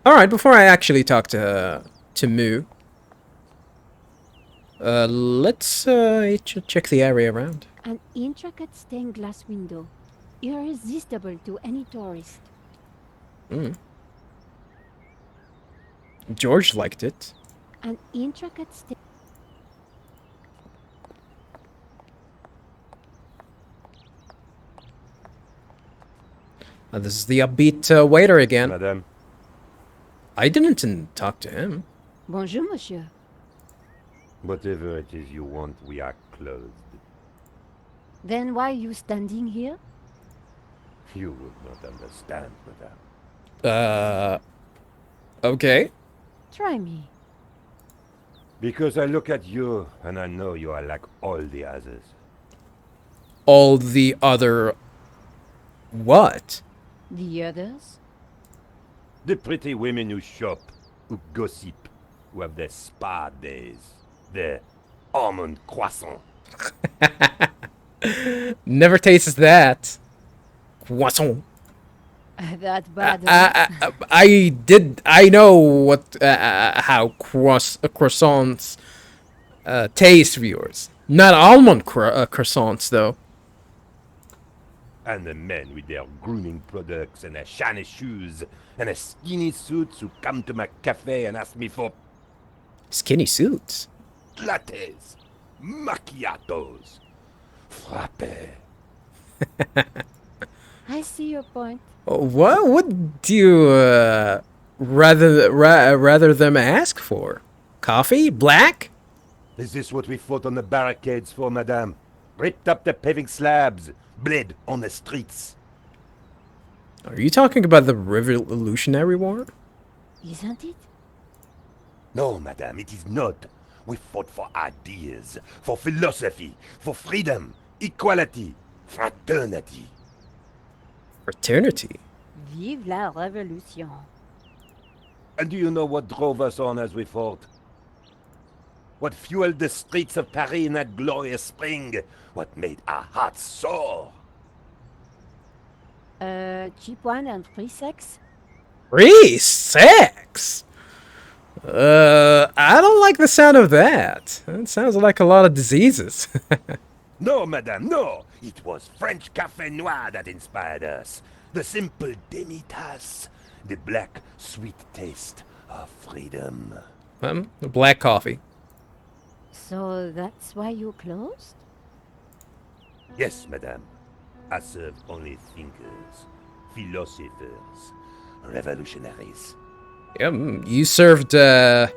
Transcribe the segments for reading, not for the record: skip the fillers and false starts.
Alright, before I actually talk to Moo, let's check the area around. An intricate stained glass window, irresistible to any tourist. George liked it. An intricate stained... This is the upbeat waiter again. Madame. I didn't talk to him. Bonjour, monsieur. Whatever it is you want, we are closed. Then why are you standing here? You would not understand, madame. Okay. Try me. Because I look at you, and I know you are like all the others. All the other... What? The others? The pretty women who shop, who gossip, who have their spa days, their almond croissant. Never tastes that. Croissant. That bad. I know what how croissants taste, viewers. Not almond croissants though. And the men with their grooming products and their shiny shoes and their skinny suits who come to my cafe and ask me for Skinny suits. lattes, macchiatos, frappe. I see your point. What would you rather them ask for? Coffee? Black? Is this what we fought on the barricades for, madame? Ripped up the paving slabs, bled on the streets. Are you talking about the Revolutionary War? Isn't it? No, madame, it is not. We fought for ideas, for philosophy, for freedom, equality, fraternity. Fraternity? Vive la révolution. And do you know what drove us on as we fought? What fueled the streets of Paris in that glorious spring? What made our hearts soar? Cheap wine and free sex? Free sex? I don't like the sound of that. It sounds like a lot of diseases. No, madame, no! It was French Café Noir that inspired us. The simple demi-tasse. The black, sweet taste of freedom. Black coffee. So that's why you closed? Yes, madame. I serve only thinkers, philosophers, revolutionaries. You served, HL,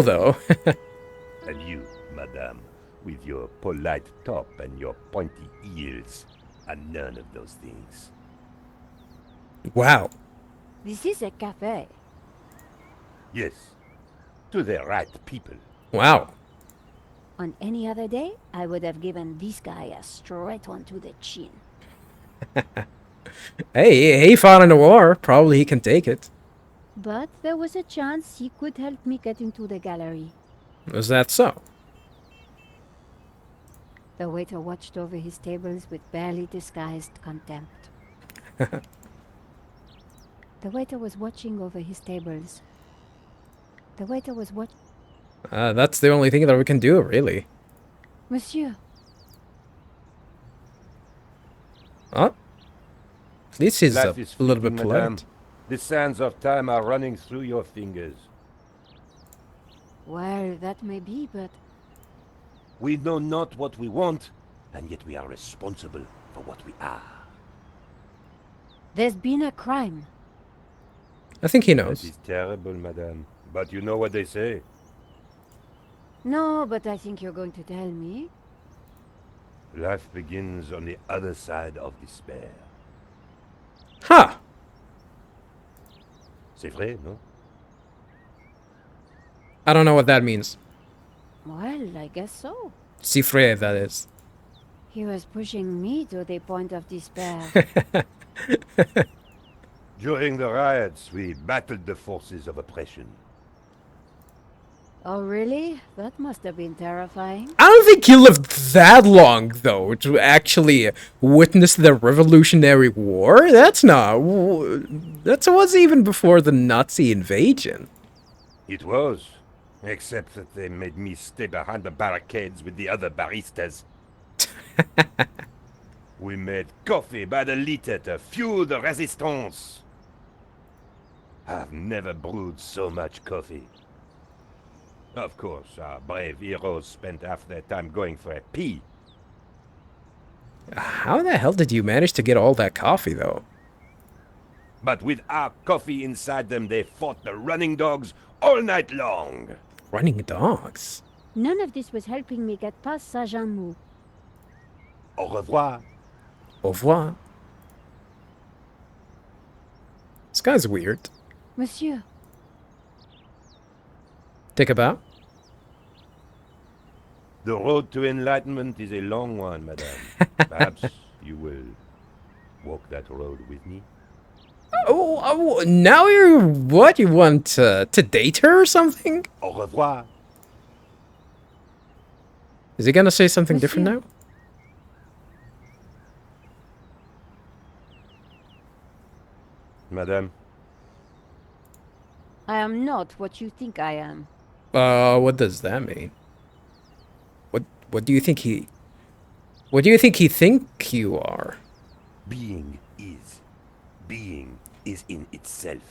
though. And you, madame, with your polite top and your pointy heels, are none of those things. Wow. This is a cafe. Yes, to the right people. Wow. On any other day, I would have given this guy a straight one to the chin. Hey, he fought in a war. Probably he can take it. But there was a chance he could help me get into the gallery. Was that so? The waiter watched over his tables with barely disguised contempt. The waiter was watching over his tables. The waiter was watching... That's the only thing that we can do, really. Monsieur. Oh. This is Life a is little bit fleeting, madame. polite. The sands of time are running through your fingers. Well, that may be, but... We know not what we want, and yet we are responsible for what we are. There's been a crime. I think he That knows. is terrible, madame. But you know what they say. No, but I think you're going to tell me. Life begins on the other side of despair. Huh. C'est vrai, no? I don't know what that means. Well, I guess so. Cifre, that is. He was pushing me to the point of despair. During the riots, we battled the forces of oppression. Oh, really? That must have been terrifying. I don't think he lived that long, though, to actually witness the Revolutionary War. That's not. That was even before the Nazi invasion. It was. Except that they made me stay behind the barricades with the other baristas. We made coffee by the liter to fuel the resistance. I've never brewed so much coffee. Of course, our brave heroes spent half their time going for a pee. How the hell did you manage to get all that coffee, though? But with our coffee inside them, they fought the running dogs all night long. Running dogs. None of this was helping me get past Sergeant Mou. Au revoir. Au revoir. This guy's weird. Monsieur, Take a bow. The road to enlightenment is a long one, madame. Perhaps you will walk that road with me? Now you're what? You want to date her or something? Au revoir. Is he gonna say something different Monsieur. now? Madame, I am not what you think I am. What does that mean? What do you think he? What do you think he think you are? being is. Being is in itself.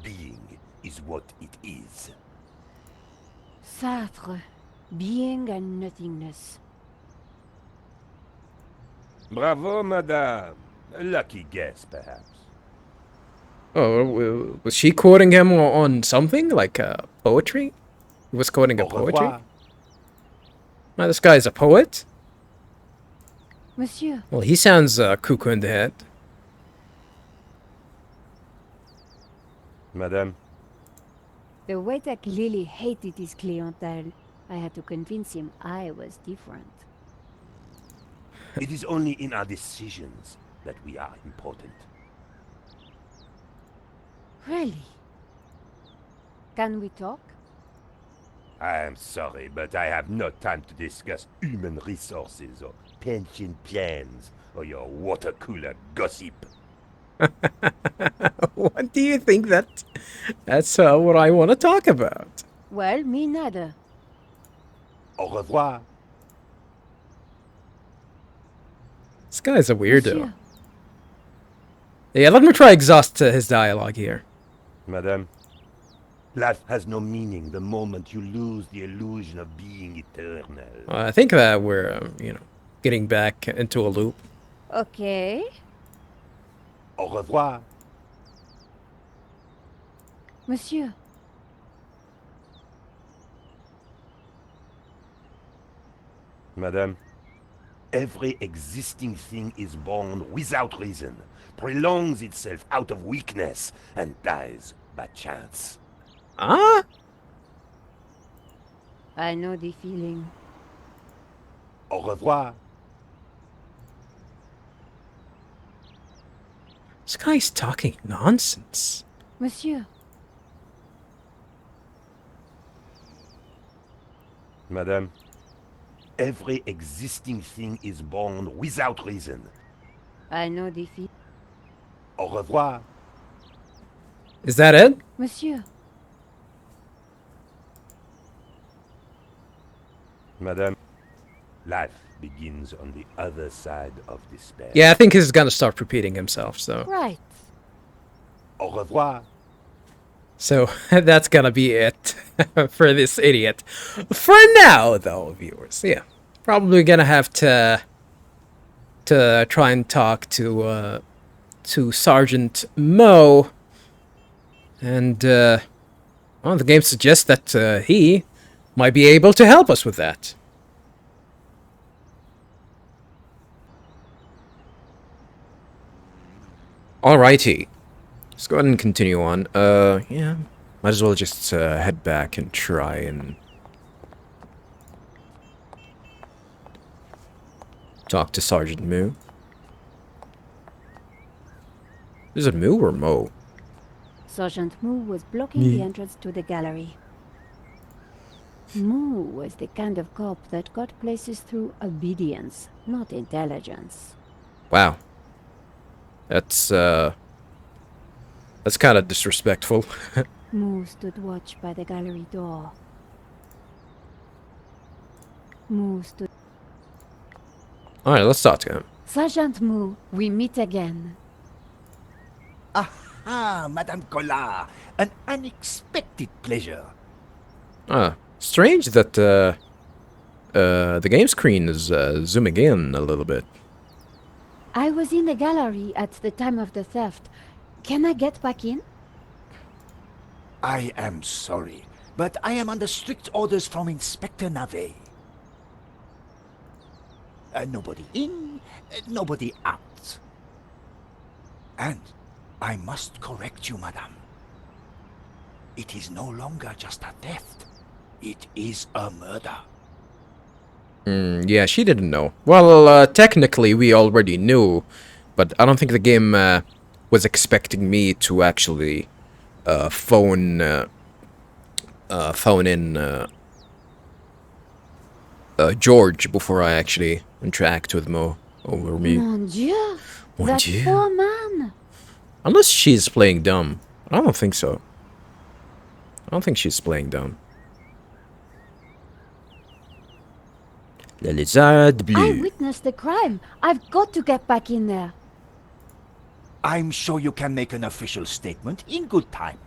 Being is what it is. Sartre, being and nothingness. Bravo, madame. A lucky guess, perhaps. Oh, was she quoting him on something like poetry? He was quoting a Au poetry. revoir. Now, this guy's a poet. Monsieur, Well, he sounds cuckoo in the head. Madame, the waiter clearly hated his clientele. I had to convince him I was different. it is only in our decisions that we are important. Really? Can we talk? I am sorry, but I have no time to discuss human resources or pension plans or your water cooler gossip. What do you think that's what I want to talk about? Well, me neither. Au revoir. This guy's a weirdo. Monsieur, Yeah, let me try exhaust his dialogue here. Madame, life has no meaning the moment you lose the illusion of being eternal. I think that we're, getting back into a loop. okay. Au revoir. Monsieur, Madame, every existing thing is born without reason, prolongs itself out of weakness, and dies by chance. Ah? I know the feeling. Au revoir. This guy's talking nonsense. Monsieur, Madame, every existing thing is born without reason. I know the feeling. Au revoir. Is that it? Monsieur, Madame, life begins on the other side of despair. Yeah, I think he's gonna start repeating himself, so. right. Au revoir. So that's gonna be it for this idiot. For now, though, viewers. Yeah. Probably gonna have to try and talk to Sergeant Mo. And well, the game suggests that he might be able to help us with that. Alrighty. Let's go ahead and continue on. Yeah. Might as well just head back and try and talk to Sergeant Moo. Is it Moo or Mo? Sergeant Mou was blocking the entrance to the gallery. Moo was the kind of cop that got places through obedience, not intelligence. Wow. That's kind of disrespectful. Moo stood watch by the gallery door. Moo stood... Alright, let's talk to him. Sergeant Moo, we meet again. Aha, Madame Collard. An unexpected pleasure. Strange that the game screen is zooming in a little bit. I was in the gallery at the time of the theft. Can I get back in? I am sorry, but I am under strict orders from Inspector Navet. Nobody in, nobody out. And I must correct you, madame. It is no longer just a theft. It is a murder. Yeah, she didn't know. Well, technically we already knew, but I don't think the game was expecting me to actually phone in George before I actually interact with Mo over me. Mon Dieu! Mon That Dieu. poor man! Unless she's playing dumb. I don't think so. I don't think she's playing dumb. Le Lézard Bleu. I witnessed the crime. I've got to get back in there. I'm sure you can make an official statement in good time.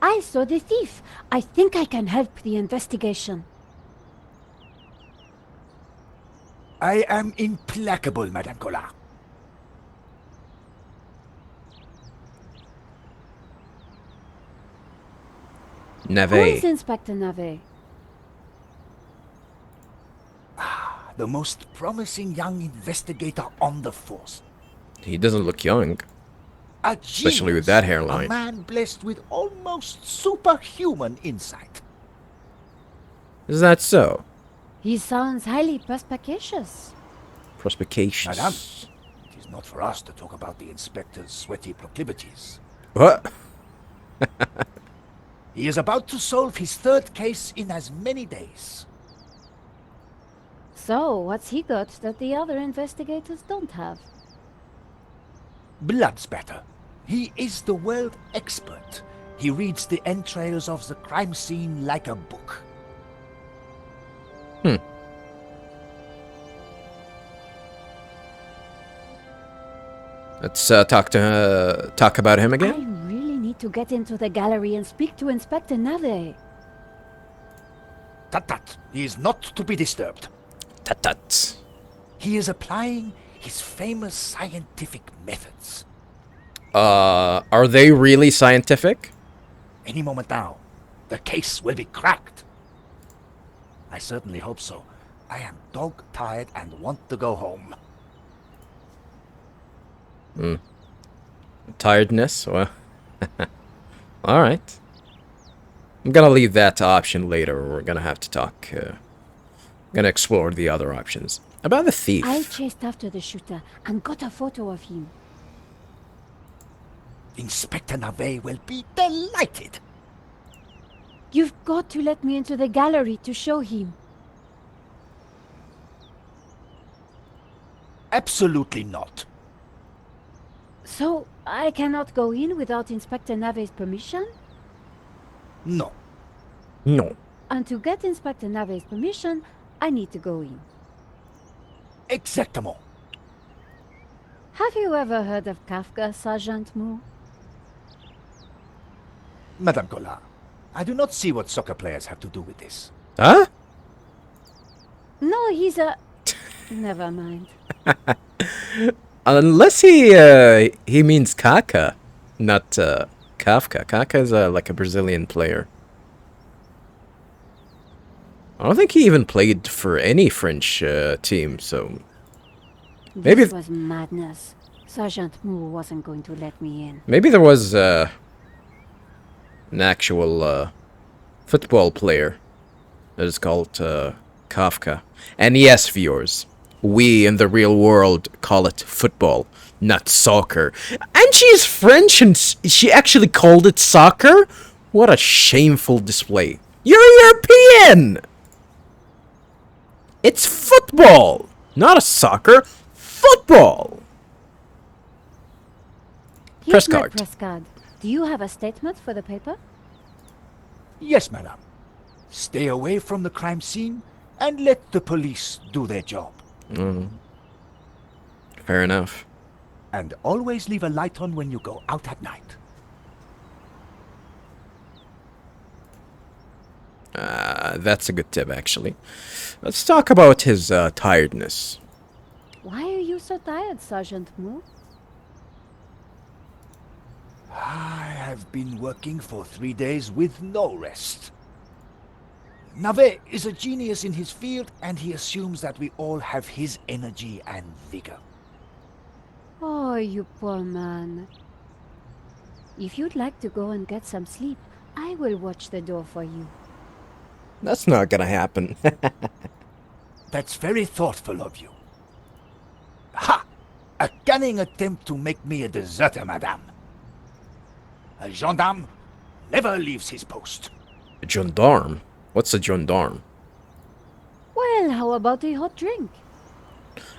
I saw the thief. I think I can help the investigation. I am implacable, Madame Collard. Who is Navet. Inspector Navet? The most promising young investigator on the force. He doesn't look young. A Especially with genius, that hairline. A man blessed with almost superhuman insight. Is that so? He sounds highly perspicacious. Prospicacious. Madame, it is not for us to talk about the inspector's sweaty proclivities. What? He is about to solve his third case in as many days. So, what's he got that the other investigators don't have? Blood spatter. He is the world expert. He reads the entrails of the crime scene like a book. Let's talk about him I again. really need to get into the gallery and speak to Inspector Navet. Tut tut. He is not to be disturbed. Tut tut. He is applying his famous scientific methods. Are they really scientific? Any moment now, the case will be cracked. I certainly hope so. I am dog-tired and want to go home. Tiredness? Well, alright. I'm gonna leave that option later. We're gonna have to talk. Gonna explore the other options. About the thief. I chased after the shooter and got a photo of him. Inspector Navet will be delighted. You've got to let me into the gallery to show him. Absolutely not. So, I cannot go in without Inspector Navet's permission? No. No. And to get Inspector Navet's permission, I need to go in. Exactement. Have you ever heard of Kafka, Sergeant Moo? Madame Collard, I do not see what soccer players have to do with this. Huh? No, he's a... Never mind. Unless he means Kaka, not Kafka. Kaka is like a Brazilian player. I don't think he even played for any French team, so maybe This was madness. Sergeant Moo wasn't going to let me in. maybe there was an actual football player that is called Kafka. And yes, viewers, we in the real world call it football, not soccer. And she's French and she actually called it soccer? What a shameful display. You're European! It's football! Not a soccer. Football! Here's Press my card. press card. Do you have a statement for the paper? Yes, madam. Stay away from the crime scene and let the police do their job. Fair enough. And always leave a light on when you go out at night. That's a good tip, actually. Let's talk about his tiredness. Why are you so tired, Sergeant Moo? I have been working for 3 days with no rest. Nave is a genius in his field, and he assumes that we all have his energy and vigor. Oh, you poor man. If you'd like to go and get some sleep, I will watch the door for you. That's not gonna happen. That's very thoughtful of you. Ha! A cunning attempt to make me a deserter, madame. A gendarme never leaves his post. Gendarme? What's a gendarme? Well, how about a hot drink?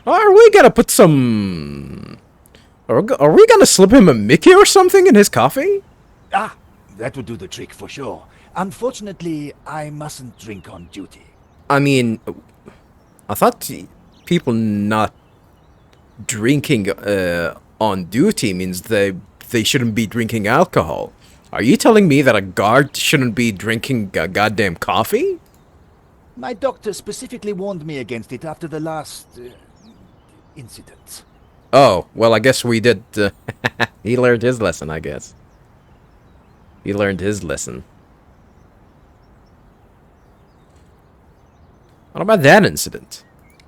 Are we gonna put some... Are we gonna slip him a Mickey or something in his coffee? Ah, that would do the trick for sure. Unfortunately, I mustn't drink on duty. I mean, I thought people not drinking on duty means they shouldn't be drinking alcohol. Are you telling me that a guard shouldn't be drinking goddamn coffee? My doctor specifically warned me against it after the last incident. Oh, well, I guess we did. He learned his lesson, I guess. He learned his lesson. What about that incident?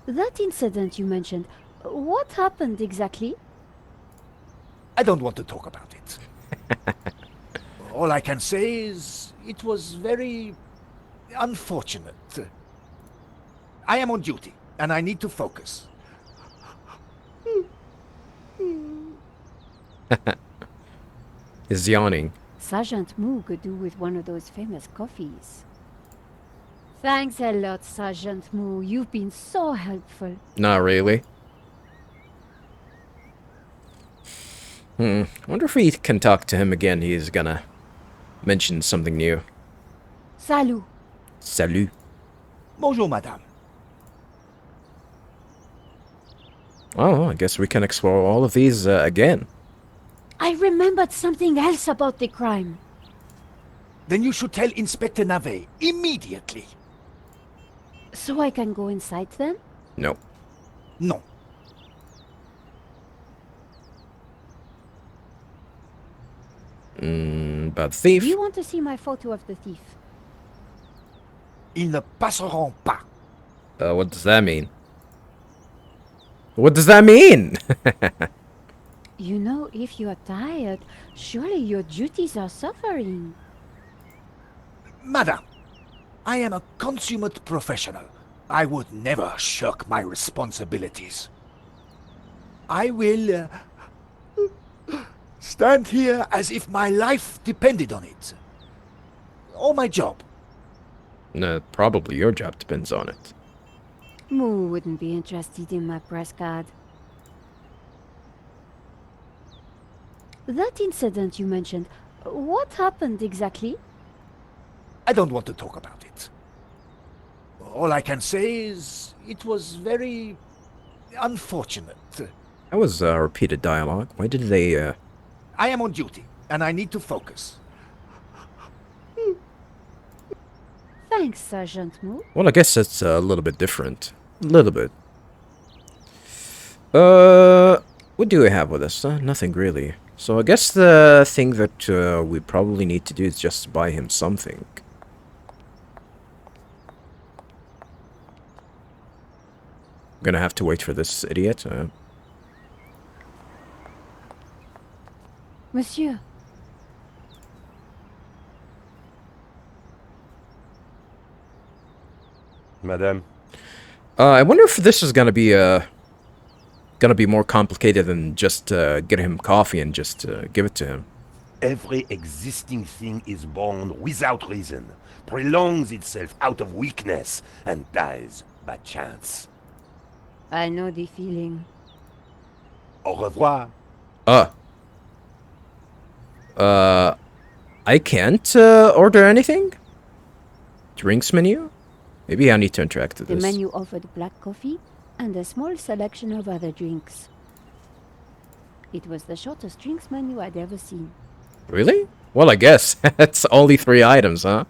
That incident you mentioned, what happened exactly? I don't want to talk about it. All I can say is it was very unfortunate. I am on duty, and I need to focus. He's yawning. Sergeant Moo could do with one of those famous coffees. Thanks a lot, Sergeant Moo. You've been so helpful. Not really. I wonder if we can talk to him again. He's gonna mention something new. Salut. Salut. Bonjour, madame. Oh, I guess we can explore all of these again. I remembered something else about the crime. Then you should tell Inspector Nave immediately. So I can go inside then? No. No. About the thief? Do you want to see my photo of the thief? Ils ne passeront pas. What does that mean? What does that mean? You know, if you are tired, surely your duties are suffering. Madame, I am a consummate professional. I would never shirk my responsibilities. I will stand here as if my life depended on it. Or my job. No, probably your job depends on it. Moo wouldn't be interested in my press card. That incident you mentioned, what happened exactly? I don't want to talk about it. All I can say is it was very unfortunate. That was repeated dialogue. Why did they, I am on duty, and I need to focus. Thanks, Sergeant Moo. Well, I guess that's a little bit different. A little bit. What do we have with us? Nothing really. So I guess the thing that we probably need to do is just buy him something. Gonna have to wait for this idiot. Monsieur, Madame, I wonder if this is gonna be more complicated than just get him coffee and just give it to him. Every existing thing is born without reason, prolongs itself out of weakness, and dies by chance. I know the feeling. Au revoir. Uh, I can't order anything? Drinks menu? Maybe I need to interact with The this. menu offered black coffee and a small selection of other drinks. It was the shortest drinks menu I'd ever seen. Really? Well, I guess. It's only 3 items, huh?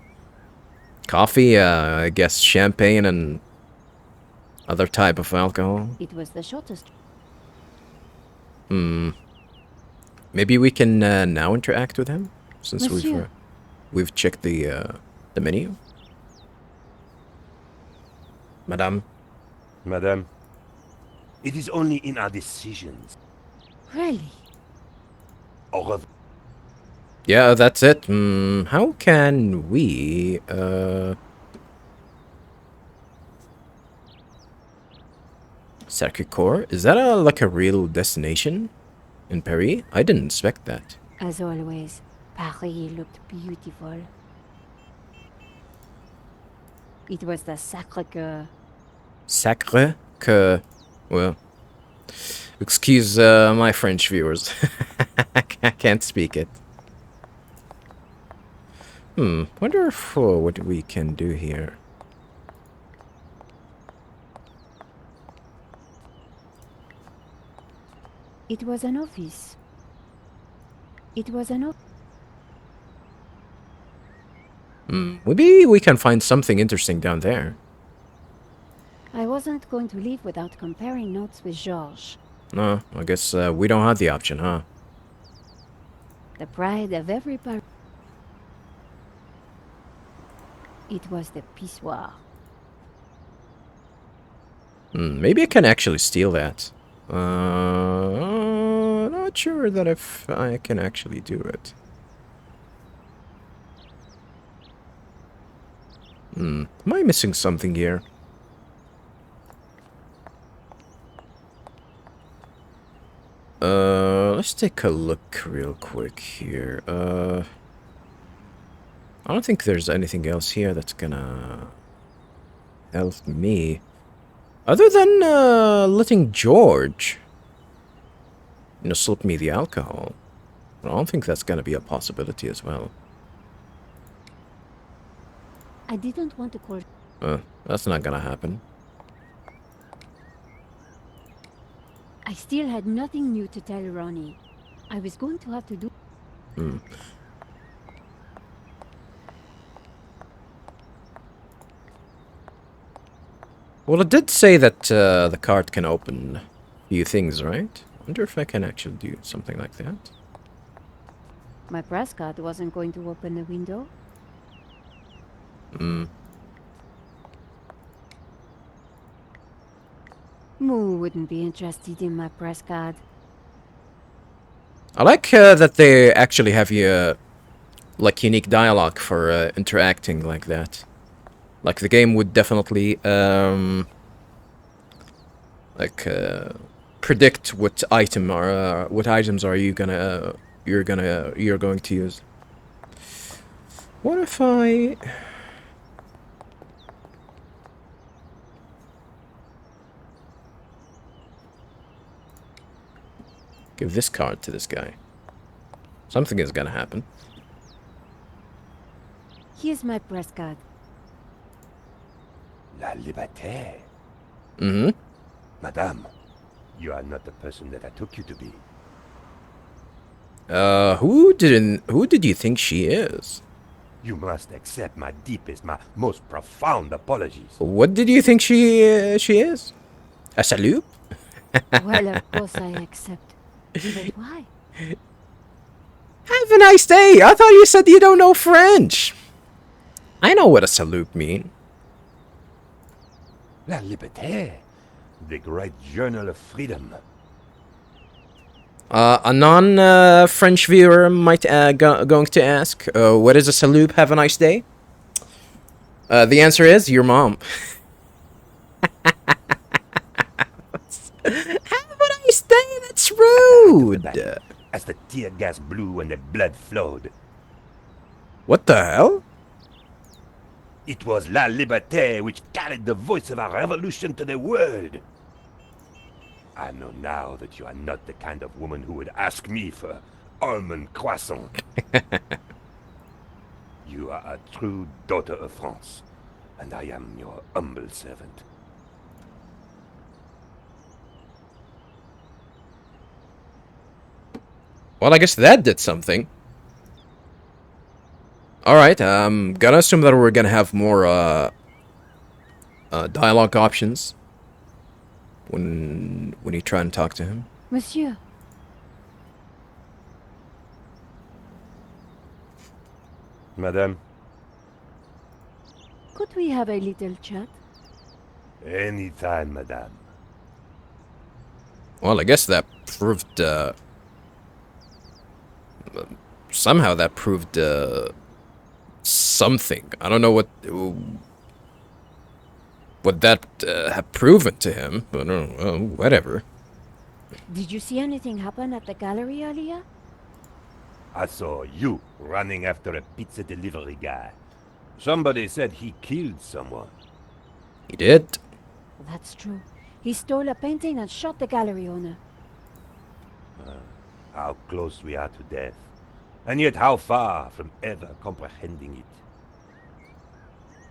Coffee, I guess champagne and other type of alcohol. It was the shortest. Maybe we can now interact with him since Monsieur. we've checked the menu. Madame. Madame, it is only in our decisions. Really? Au revoir. Yeah, that's it. How can we Sacré-Cœur? Is that like a real destination in Paris? I didn't expect that. As always, Paris looked beautiful. It was the Sacré-Cœur. Sacré-Cœur. Well, excuse my French viewers. I can't speak it. Wonder if, what we can do here. It was an office. It was an office. Maybe we can find something interesting down there. I wasn't going to leave without comparing notes with Georges. No, I guess we don't have the option, huh? The pride of every Paris. It was the pissoir. Maybe I can actually steal that. Not sure that if I can actually do it. Am I missing something here? Let's take a look real quick here. I don't think there's anything else here that's gonna help me. Other than letting George, slip me the alcohol. I don't think that's gonna be a possibility as well. I didn't want to call. That's not gonna happen. I still had nothing new to tell Ronnie. I was going to have to do. Well, it did say that the card can open a few things, right? I wonder if I can actually do something like that. My press card wasn't going to open the window. Moo wouldn't be interested in my press card. I like that they actually have you like unique dialogue for interacting like that. Like the game would definitely predict what item or what items are you gonna you're going to use. What if I give this card to this guy? Something is gonna happen. Here's my press card. La liberté. Mm-hmm. Madame, you are not the person that I took you to be. Who did you think she is? You must accept my deepest, my most profound apologies. What did you think she is? A saloop? Well, of course I accept. But why? Have a nice day. I thought you said you don't know French. I know what a saloop mean. La liberté, the great journal of freedom. A non-French viewer might going to ask, what is a saloop? Have a nice day. The answer is your mom. Have a nice day. That's rude. as the tear gas blew and the blood flowed. What the hell? It was La Liberté which carried the voice of our revolution to the world. I know now that you are not the kind of woman who would ask me for almond croissant. You are a true daughter of France, and I am your humble servant. Well, I guess that did something. Alright, gonna assume that we're gonna have more, dialogue options when you try and talk to him. Monsieur, Madame, could we have a little chat? anytime, madame. Well, I guess that proved, somehow that proved, something. I don't know what that had proven to him, but whatever. Did you see anything happen at the gallery earlier? I saw you running after a pizza delivery guy. Somebody said he killed someone. He did. That's true. He stole a painting and shot the gallery owner. How close we are to death, and yet how far from ever comprehending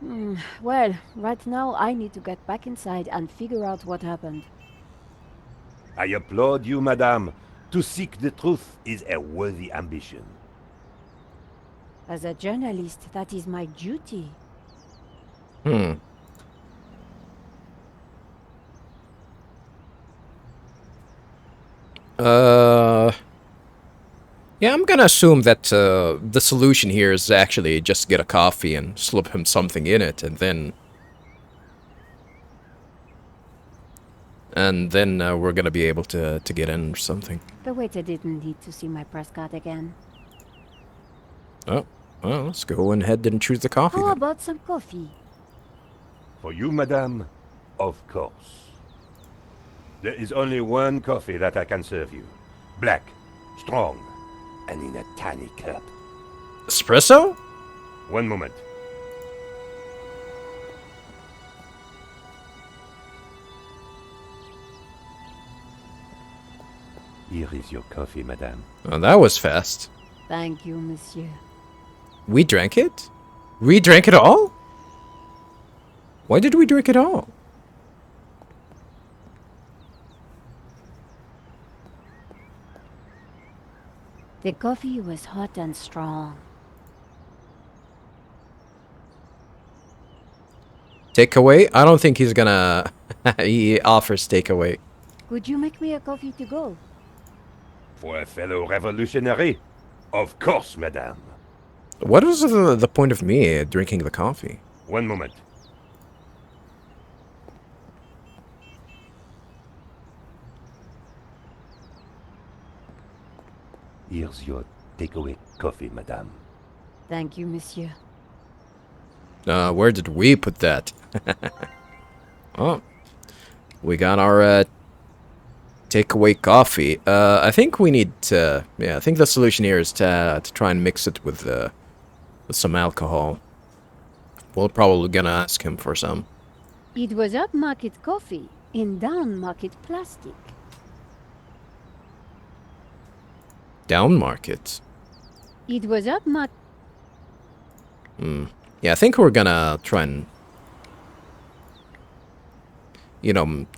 it. Well, right now I need to get back inside and figure out what happened. I applaud you, madame. To seek the truth is a worthy ambition. As a journalist, that is my duty. Hmm. Yeah, I'm gonna assume that the solution here is actually just get a coffee and slip him something in it, and then we're gonna be able to get in or something. The waiter didn't need to see my press card again. Oh, well, let's go ahead and choose the coffee How then. about some coffee? For you, madame, of course. There is only one coffee that I can serve you. Black, strong, and in a tiny cup. Espresso? One moment. Here is your coffee, madame. Oh, that was fast. Thank you, monsieur. We drank it? We drank it all? Why did we drink it all? The coffee was hot and strong. Takeaway? I don't think he's gonna... he offers takeaway. Could you make me a coffee to go? For a fellow revolutionary? Of course, madame. What was the point of me drinking the coffee? One moment. Here's your takeaway coffee, madame. Thank you, monsieur. Where did we put that? Oh, we got our takeaway coffee. I think we need to. Yeah, I think the solution here is to try and mix it with some alcohol. We're probably gonna ask him for some. It was upmarket coffee in downmarket plastic. Down market. It was upmarket. Yeah, I think we're gonna try and,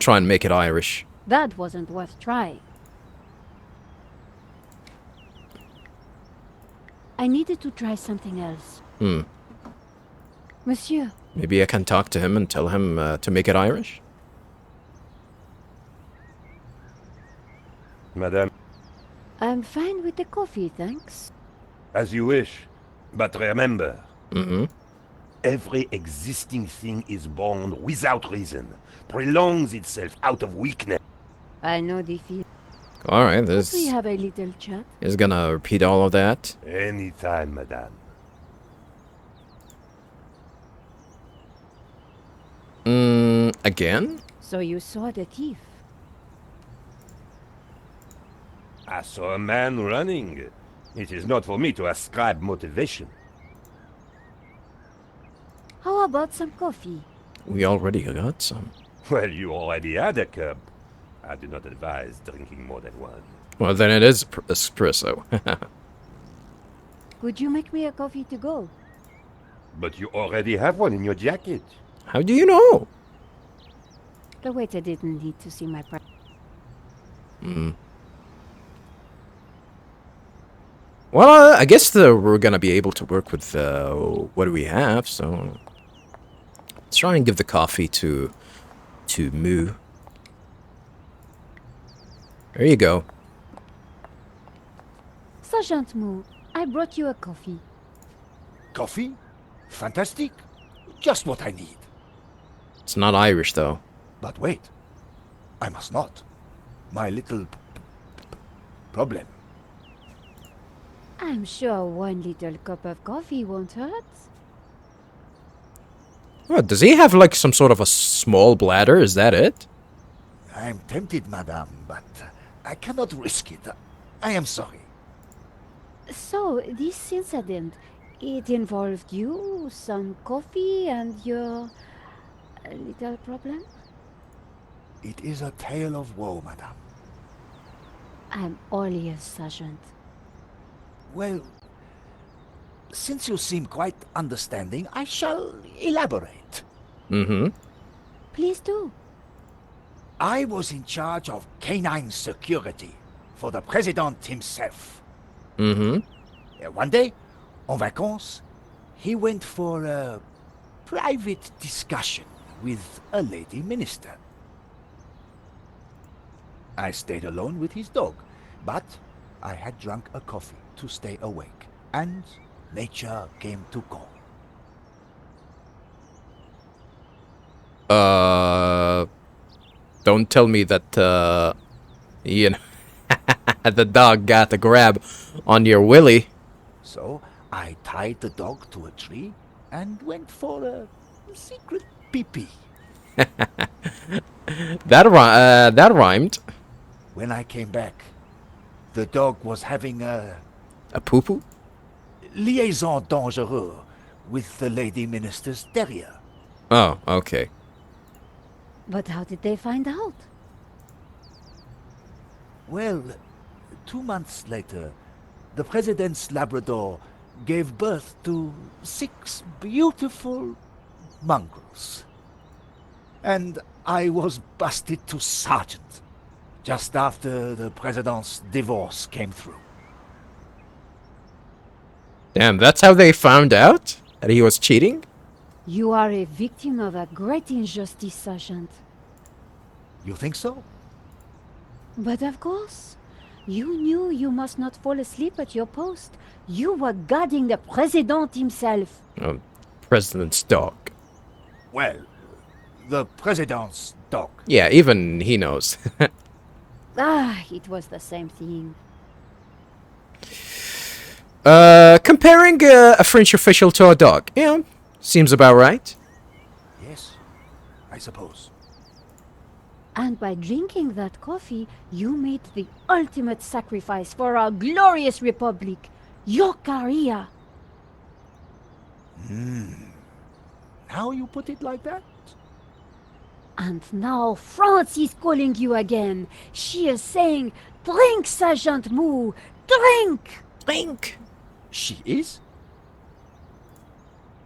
try and make it Irish. That wasn't worth trying. I needed to try something else. Monsieur, Maybe I can talk to him and tell him to make it Irish. Madame, I'm fine with the coffee, thanks. as you wish. But remember, Mm-hmm. every existing thing is born without reason, prolongs itself out of weakness. I know the feel. All right, Could we this have a little chat? is gonna repeat all of that. Anytime, madame. Again? So you saw the thief. I saw a man running. It is not for me to ascribe motivation. How about some coffee? We already got some. Well, you already had a cup. I do not advise drinking more than one. Well, then it is espresso. Could you make me a coffee to go? But you already have one in your jacket. How do you know? The waiter didn't need to see my price. Well, I guess we're gonna be able to work with what we have, so let's try and give the coffee to Moo. There you go. Sergeant Moo, I brought you a coffee. Coffee? Fantastic. Just what I need. It's not Irish though. But wait. I must not. My little problem. I'm sure one little cup of coffee won't hurt. What, does he have like some sort of a small bladder? Is that it? I'm tempted, madame, but I cannot risk it. I am sorry. So, this incident, it involved you, some coffee, and your little problem? It is a tale of woe, madame. I'm all ears, Sergeant. Well, since you seem quite understanding, I shall elaborate. Mm-hmm. Please do. I was in charge of canine security for the president himself. Mm-hmm. One day, en vacances, he went for a private discussion with a lady minister. I stayed alone with his dog, but I had drunk a coffee to stay awake, and nature came to call. Don't tell me that, you know, the dog got a grab on your willy. So I tied the dog to a tree and went for a secret pee-pee. That rhymed. When I came back, the dog was having a A poo-poo? liaison dangereuse with the lady minister's terrier. Oh, okay. But how did they find out? Well, 2 months later, the president's Labrador gave birth to 6 beautiful mongrels. And I was busted to sergeant just after the president's divorce came through. Damn, that's how they found out that he was cheating? You are a victim of a great injustice, Sergeant. You think so? But of course, you knew you must not fall asleep at your post. You were guarding the president himself. Oh, president's dog. Well, the president's dog. Yeah, even he knows. It was the same thing. Comparing a French official to a dog. Yeah, seems about right. Yes, I suppose. And by drinking that coffee, you made the ultimate sacrifice for our glorious republic, your career. Now you put it like that? And now France is calling you again. She is saying, drink, Sergeant Moo, drink! Drink. She is?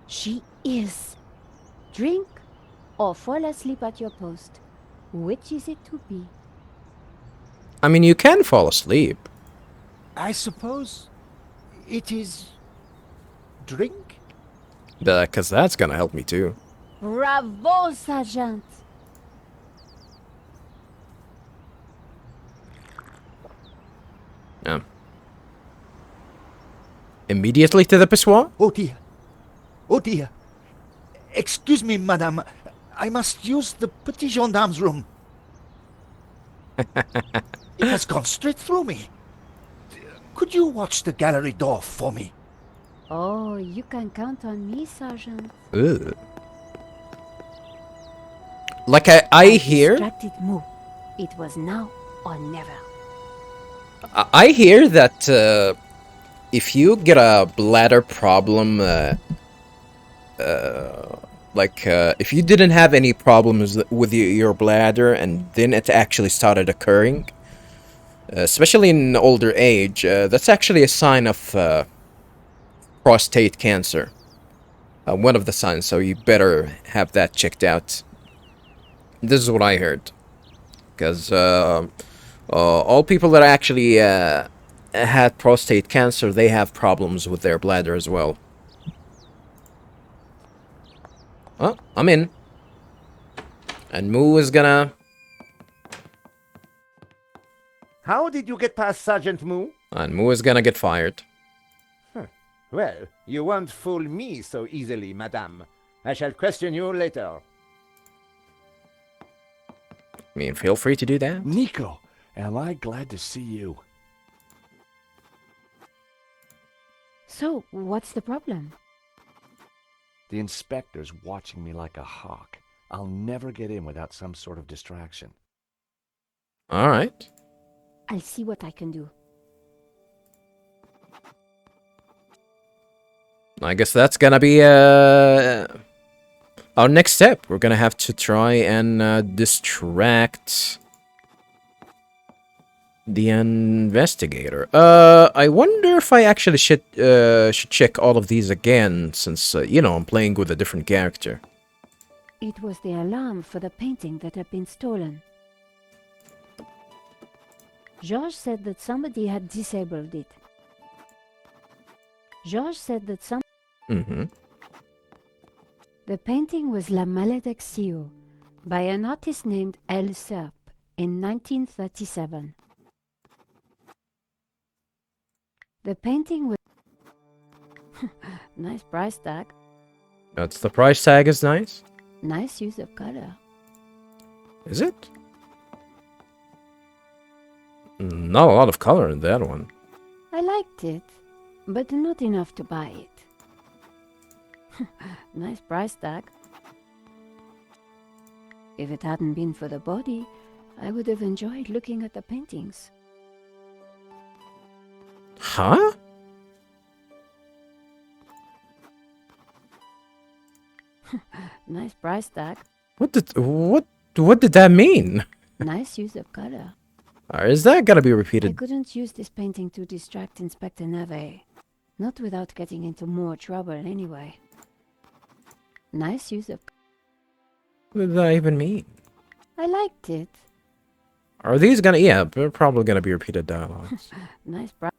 She is. Drink or fall asleep at your post. Which is it to be? I mean, you can fall asleep. I suppose it is drink? Because that's gonna help me too. Bravo, Sergeant! Yeah. Immediately to the pissoir? Oh dear. Oh dear. Excuse me, madame. I must use the petit gendarme's room. It has gone straight through me. Could you watch the gallery door for me? Oh, you can count on me, Sergeant. Ugh. Like I hear. Distracted Moo. It was now or never. I hear that if you get a bladder problem, if you didn't have any problems with your bladder and then it actually started occurring, especially in older age, that's actually a sign of prostate cancer. One of the signs, so you better have that checked out. This is what I heard. Because all people that actually had prostate cancer, they have problems with their bladder as well. Well, I'm in. And Moo is gonna... How did you get past Sergeant Moo? And Moo is gonna get fired. Well, you won't fool me so easily, madame. I shall question you later. I mean, feel free to do that. Nico, am I glad to see you. So, what's the problem? The inspector's watching me like a hawk. I'll never get in without some sort of distraction. Alright. I'll see what I can do. I guess that's gonna be our next step. We're gonna have to try and distract the investigator. I wonder if I actually should check all of these again, since you know, I'm playing with a different character. It was the alarm for the painting that had been stolen. Georges said that somebody had disabled it. Georges said that Mm-hmm. the painting was La Malédiction by an artist named L. Serp in 1937. The painting was... Nice price tag. That's the price tag is nice. Nice use of color. Is it? Not a lot of color in that one. I liked it, but not enough to buy it. Nice price tag. If it hadn't been for the body, I would have enjoyed looking at the paintings. Huh? Nice price tag. What did that mean? Nice use of color. Is that gonna be I repeated? couldn't use this painting to distract Inspector Neve. Not without getting into more trouble anyway. Nice use of... What did that even mean? I liked it. Are these gonna... Yeah, they're probably gonna be repeated dialogues Nice price.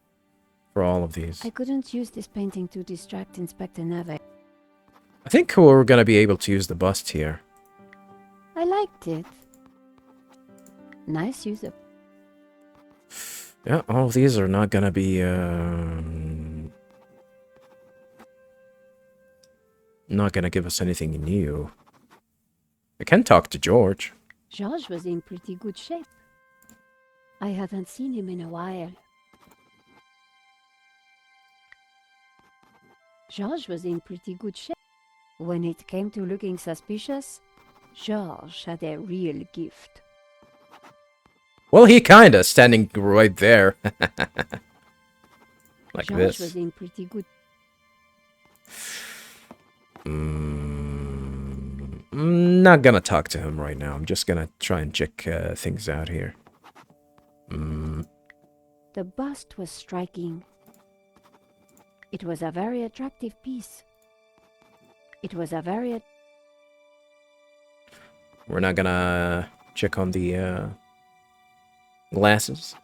for all of these. I couldn't use this painting to distract Inspector Neve. I think we're gonna be able to use the bust here. I liked it. Nice use of... Yeah, all of these are not gonna be, not gonna give us anything new. I can talk to George. Georges was in pretty good shape. I hadn't seen him in a while. Georges was in pretty good shape. When it came to looking suspicious, Georges had a real gift. Well, he kinda standing right there. Like Georges this. was in pretty good... I'm not gonna talk to him right now. I'm just gonna try and check things out here. The bust was striking. It was a very attractive piece. It was a very... We're not gonna check on the glasses.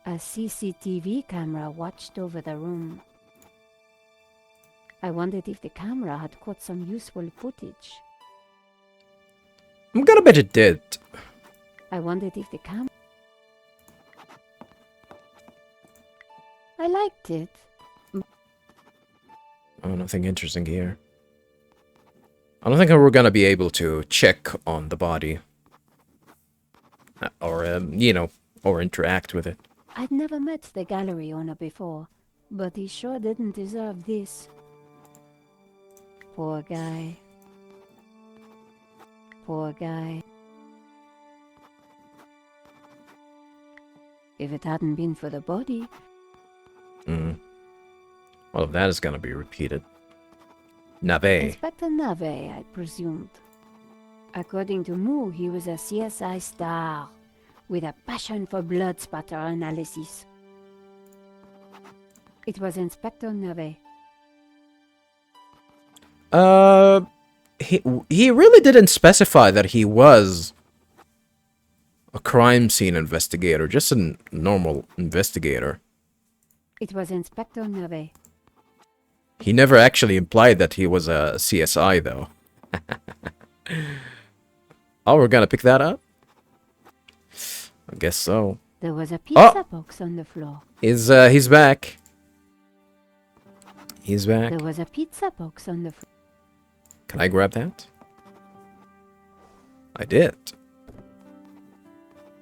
A CCTV camera watched over the room. I wondered if the camera had caught some useful footage. I'm gonna bet it did. I wondered if the camera... I liked it. Oh, nothing interesting here. I don't think we're gonna be able to check on the body. Or, you know, or interact with it. I'd never met the gallery owner before, but he sure didn't deserve this. Poor guy. Poor guy. If it hadn't been for the body, Well, that is gonna be repeated. Nave. Inspector Nave, I presumed. According to Moo, he was a CSI star with a passion for blood spatter analysis. It was Inspector Nave. He really didn't specify that he was a crime scene investigator, just a normal investigator. It was Inspector Nave. He never actually implied that he was a CSI, though. Oh, we're gonna pick that up? I guess so. There was a pizza box on the floor. He's back. He's back. There was a pizza box on the floor. Can I grab that? I did.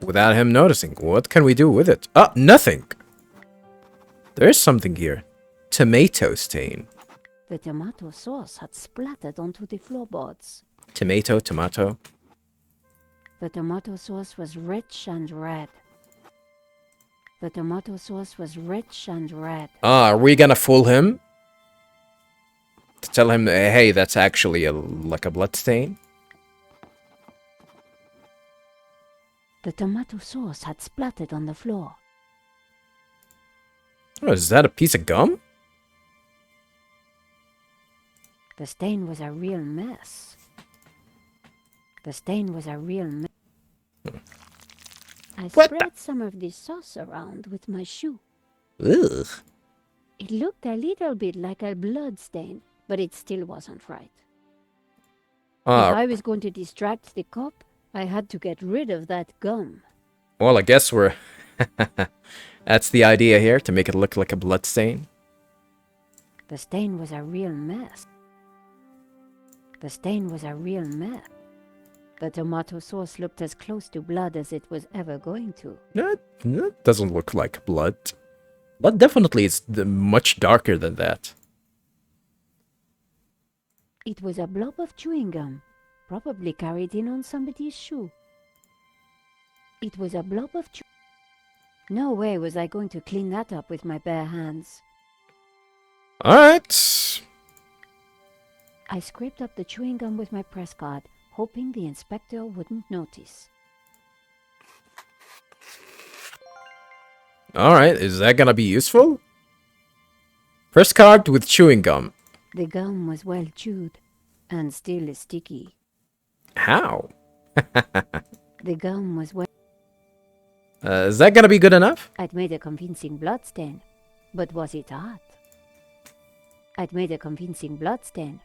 Without him noticing. What can we do with it? Ah, nothing! There's something here. Tomato stain. The tomato sauce had splattered onto the floorboards. Tomato. The tomato sauce was rich and red. The tomato sauce was rich and red. Ah, are we gonna fool him? To tell him, hey, that's actually like a blood stain? The tomato sauce had splattered on the floor. Oh, is that a piece of gum? The stain was a real mess. The stain was a real mess. I What the- spread some of this sauce around with my shoe. Ugh. It looked a little bit like a blood stain, but it still wasn't right. If Ah, I was going to distract the cop, I had to get rid of that gum. well, I guess we're... That's the idea here, to make it look like a blood stain. The stain was a real mess. The stain was a real mess. The tomato sauce looked as close to blood as it was ever going to. That doesn't look like blood. But definitely it's much darker than that. It was a blob of chewing gum, probably carried in on somebody's shoe. It was a blob of No way was I going to clean that up with my bare hands. Alright. I scraped up the chewing gum with my press card, hoping the inspector wouldn't notice. Alright, is that gonna be useful? Press card with chewing gum. The gum was well chewed, and still sticky. How? The gum was well... Is that gonna be good enough? I'd made a convincing bloodstain, but was it art? I'd made a convincing bloodstain,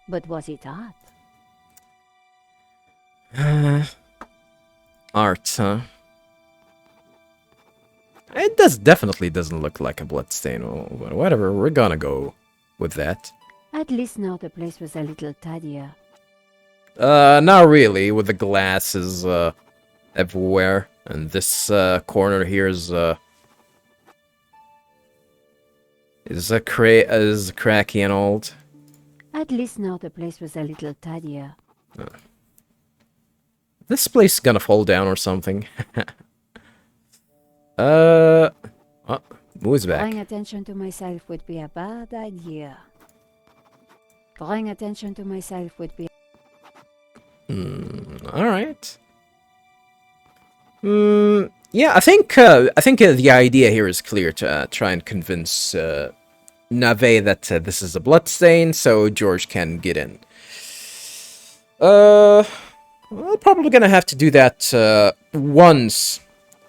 but was it art? Art, huh? It definitely doesn't look like a bloodstain. But whatever, we're gonna go with that. At least now the place was a little tidier. Not really, with the glasses, everywhere. And this, corner here is cracky and old. At least now the place was a little tidier. This place is gonna fall down or something. Moo's back. Drawing attention to myself would be a bad idea. Drawing attention to myself would be... Alright. Yeah, I think the idea here is clear to try and convince Nave that this is a bloodstain, so George can get in. I'm probably gonna have to do that once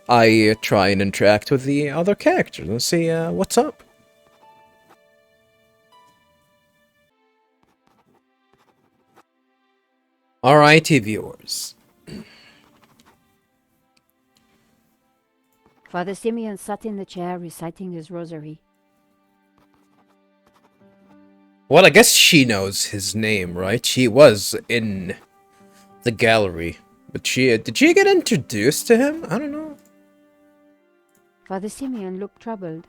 I try and interact with the other characters and see what's up. Alrighty, viewers. Father Simeon sat in the chair reciting his rosary. Well, I guess she knows his name, right? She was in the gallery. But did she get introduced to him? I don't know. Father Simeon looked troubled.